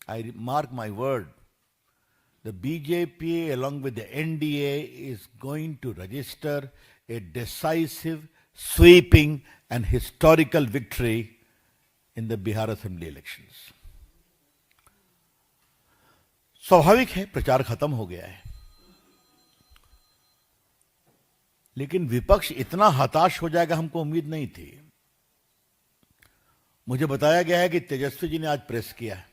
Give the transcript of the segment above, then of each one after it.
I mark my word, the BJP along with the NDA is going to register a decisive, sweeping and historical victory in the Bihar Assembly elections. स्वाभाविक है, प्रचार खत्म हो गया है, लेकिन विपक्ष इतना हताश हो जाएगा हमको उम्मीद नहीं थी। मुझे बताया गया है कि तेजस्वी जी ने आज प्रेस किया है।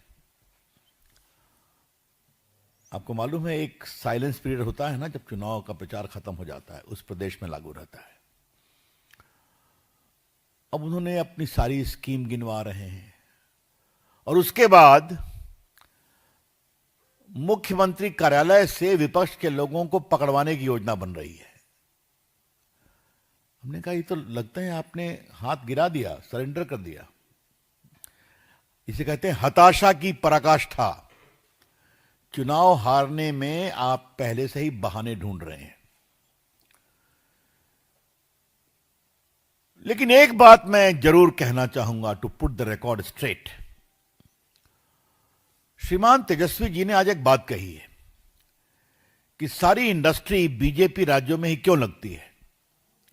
आपको मालूम है एक साइलेंस पीरियड होता है ना, जब चुनाव का प्रचार खत्म हो जाता है, उस प्रदेश में लागू रहता है। अब उन्होंने अपनी सारी स्कीम गिनवा रहे हैं और उसके बाद मुख्यमंत्री कार्यालय से विपक्ष के लोगों को पकड़वाने की योजना बन रही है। हमने कहा ये तो लगता है आपने हाथ गिरा दिया, सरेंडर कर दिया। इसे कहते हैं हताशा की पराकाष्ठा। चुनाव हारने में आप पहले से ही बहाने ढूंढ रहे हैं। लेकिन एक बात मैं जरूर कहना चाहूंगा, to put the record straight. श्रीमान तेजस्वी जी ने आज एक बात कही है कि सारी इंडस्ट्री बीजेपी राज्यों में ही क्यों लगती है,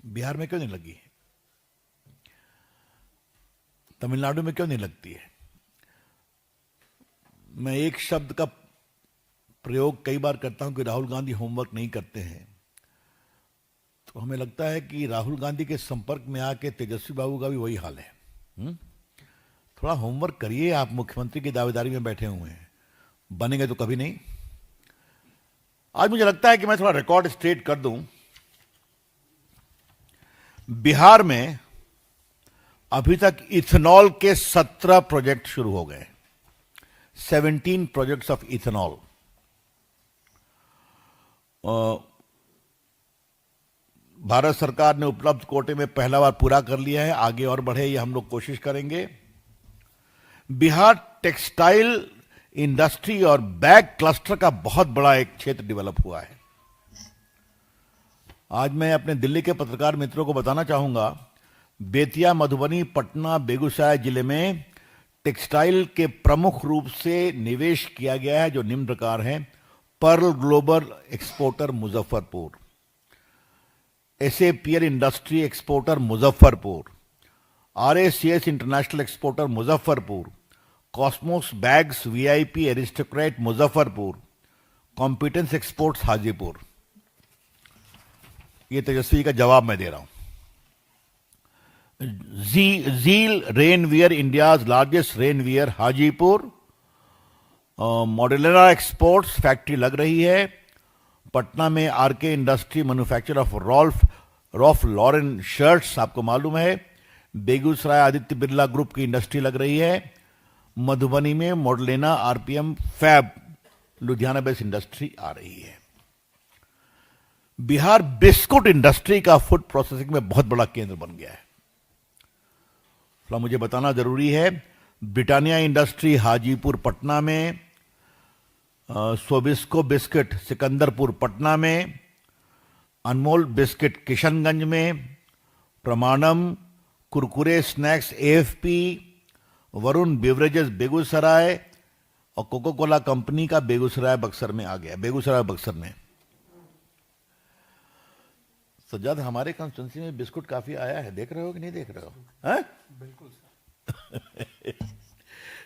बिहार में क्यों नहीं लगी है, तमिलनाडु में क्यों नहीं लगती है। मैं एक शब्द का प्रयोग कई बार करता हूं कि राहुल गांधी होमवर्क नहीं करते हैं, तो हमें लगता है कि राहुल गांधी के संपर्क में आके तेजस्वी बाबू का भी वही हाल है। थोड़ा होमवर्क करिए, आप मुख्यमंत्री की दावेदारी में बैठे हुए हैं, बनेंगे तो कभी नहीं। आज मुझे लगता है कि मैं थोड़ा रिकॉर्ड स्ट्रेट कर दूं। बिहार में अभी तक इथेनॉल के 17 प्रोजेक्ट शुरू हो गए, 17 प्रोजेक्ट्स ऑफ इथेनॉल। भारत सरकार ने उपलब्ध कोटे में पहला बार पूरा कर लिया है, आगे और बढ़े ये हम लोग कोशिश करेंगे। बिहार टेक्सटाइल इंडस्ट्री और बैग क्लस्टर का बहुत बड़ा एक क्षेत्र डेवलप हुआ है। आज मैं अपने दिल्ली के पत्रकार मित्रों को बताना चाहूंगा, बेतिया, मधुबनी, पटना, बेगूसराय जिले में टेक्सटाइल के प्रमुख रूप से निवेश किया गया है, जो निम्न प्रकार हैं। Pearl global exporter Muzaffarpur, SAPL industry exporter Muzaffarpur, RACS international exporter Muzaffarpur, cosmos bags VIP aristocrat Muzaffarpur, competence exports Hajipur. ये तेजस्वी का जवाब मैं दे रहा हूं। Zeal rainwear, India's largest rainwear, Hajipur. Modular exports factory लग रही है। पटना में RK industry manufacture of Ralph Lauren shirts, आपको मालूम है। बेगूसराय आदित्य बिरला ग्रुप की इंडस्ट्री लग रही है। मधुबनी में मॉडलेना RPM fab Ludhiana based industry आ रही है। बिहार बिस्कुट इंडस्ट्री का फूड प्रोसेसिंग में बहुत बड़ा केंद्र बन गया है। मुझे बताना जरूरी है, ब्रिटानिया इंडस्ट्री हाजीपुर पटना में, सोबिस्को बिस्किट सिकंदरपुर पटना में, अनमोल बिस्किट किशनगंज में, प्रमाणम Kurkure snacks AFP, Varun beverages Begusarai और कोको कोला कंपनी का बेगूसराय बक्सर में आ गया। बेगूसराय बक्सर में सज्जाद, हमारे कंस्टिट्यूंसी में बिस्कुट काफी आया है, देख रहे हो कि नहीं देख रहे हो? हैं? बिल्कुल सर।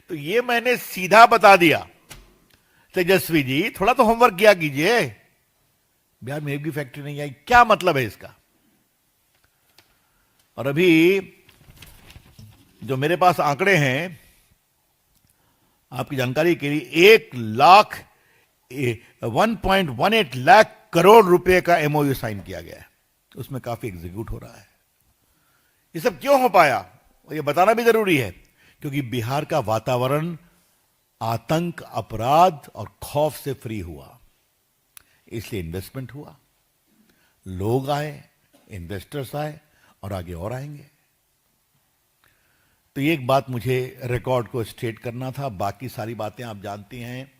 तो ये मैंने सीधा बता दिया। तेजस्वी जी, थोड़ा तो होमवर्क किया कीजिए। बिहार में एक भी फैक्ट्री नहीं आई, क्या मतलब है इसका? और अभी जो मेरे पास आंकड़े हैं, आपकी जानकारी के लिए, 1.18 लाख करोड़ रुपए का एमओयू साइन किया गया है। उसमें काफी एग्जीक्यूट हो रहा है। ये सब क्यों हो पाया, और ये बताना भी जरूरी है, क्योंकि बिहार का वातावरण आतंक, अपराध और खौफ से फ्री हुआ। इसलिए इन्वेस्टमेंट हुआ, लोग आए, इन्वेस्टर्स आए और आगे और आएंगे। तो ये एक बात मुझे रिकॉर्ड को स्ट्रेट करना था। बाकी सारी बातें आप जानती हैं।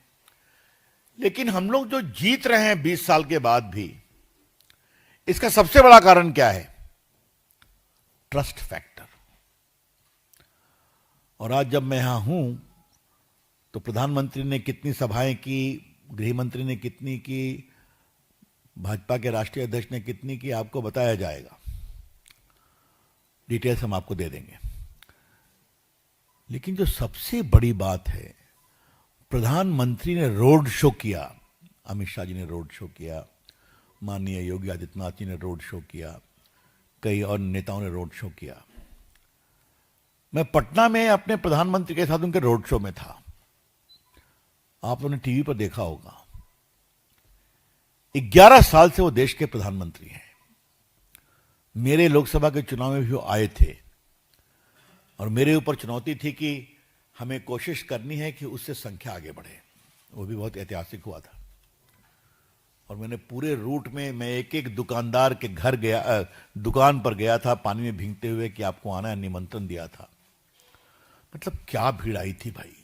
लेकिन हम लोग जो जीत रहे हैं 20 साल के बाद भी, इसका सबसे बड़ा कारण क्या है? Trust factor. और आज जब मैं यहां हूं तो प्रधानमंत्री ने कितनी सभाएं की, गृह मंत्री ने कितनी की, भाजपा के राष्ट्रीय अध्यक्ष ने कितनी की, आपको बताया जाएगा। डिटेल्स हम आपको दे देंगे। लेकिन जो सबसे बड़ी बात है, प्रधानमंत्री ने रोड शो किया, अमित शाह जी ने रोड शो किया, माननीय योगी आदित्यनाथ जी ने रोड शो किया, कई और नेताओं ने रोड शो किया। मैं पटना में अपने प्रधानमंत्री के साथ उनके रोड शो में था, आप लोगों ने टीवी पर देखा होगा। 11 साल से वो देश के प्रधानमंत्री हैं। मेरे लोकसभा के चुनाव में भी वो आए थे और मेरे ऊपर चुनौती थी कि हमें कोशिश करनी है कि उससे संख्या आगे बढ़े। वो भी बहुत ऐतिहासिक हुआ था। और मैंने पूरे रूट में मैं एक एक दुकानदार के घर गया, दुकान पर गया था पानी में भीगते हुए कि आपको आना है, निमंत्रण दिया था। मतलब क्या भीड़ आई थी भाई,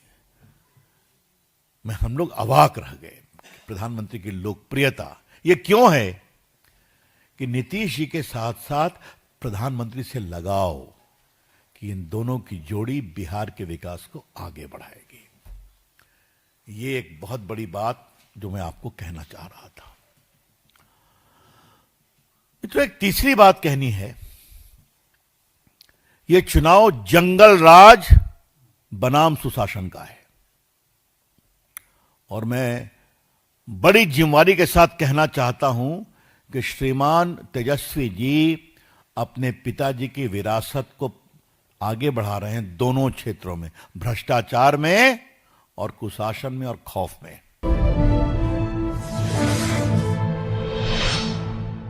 हम लोग अवाक रह गए। प्रधानमंत्री की लोकप्रियता ये क्यों है कि नीतीश जी के साथ साथ प्रधानमंत्री से लगाव कि इन दोनों की जोड़ी बिहार के विकास को आगे बढ़ाएगी। ये एक बहुत बड़ी बात जो मैं आपको कहना चाह रहा था। तो एक तीसरी बात कहनी है, यह चुनाव जंगल राज बनाम सुशासन का है। और मैं बड़ी जिम्मेदारी के साथ कहना चाहता हूं कि श्रीमान तेजस्वी जी अपने पिताजी की विरासत को आगे बढ़ा रहे हैं दोनों क्षेत्रों में, भ्रष्टाचार में और कुशासन में और खौफ में।